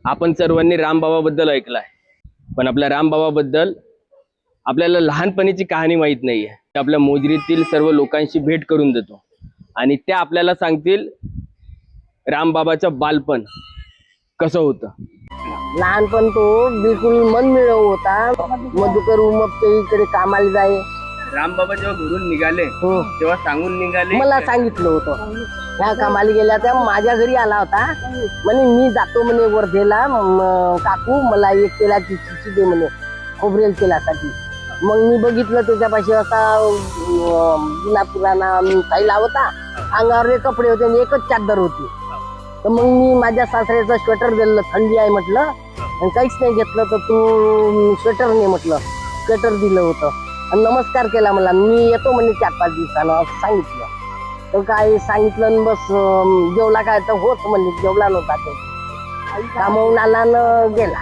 आपण सर्वांनी रामबाबाबद्दल ऐकलाय, पण आपल्या रामबाबाबद्दल आपल्याला लहानपणीची कहाणी माहित नाहीये. आपल्या मोजरीतील सर्व लोकांशी भेट करून देतो आणि ते आपल्याला सांगतील रामबाबाचं बालपण कसं होतं. लहानपण तो बिलकुल मनमिळाऊ होता. मधुकर उमपते इकडे कामाला जाय. रामबाबा जेव्हा घरून निघाले तेव्हा सांगून निघाले, मला सांगितलं होतं ह्या कामाला गेल्या त्या माझ्या घरी आला होता. म्हणे मी जातो म्हणे वर्धेला, काकू मला एक तेलाची चिठी दे म्हणे खोबरेल तेलासाठी. मग मी बघितलं त्याच्यापाशी असा जुना पुराणा थैला होता, अंगावर कपडे होते आणि एकच चादर होती. तर मग मी माझ्या सासऱ्याचं स्वेटर दिलं, थंडी आहे म्हटलं आणि काहीच नाही घेतलं. तर तू स्वेटर नाही म्हटलं, स्वेटर दिलं होतं आणि नमस्कार केला मला. मी येतो म्हणे 4-5 दिवसानं असं सांगितलं. तर काय सांगितलं आणि बस जेवला काय तर होत म्हणजे जेवला नव्हता ते, कामावून आला न गेला.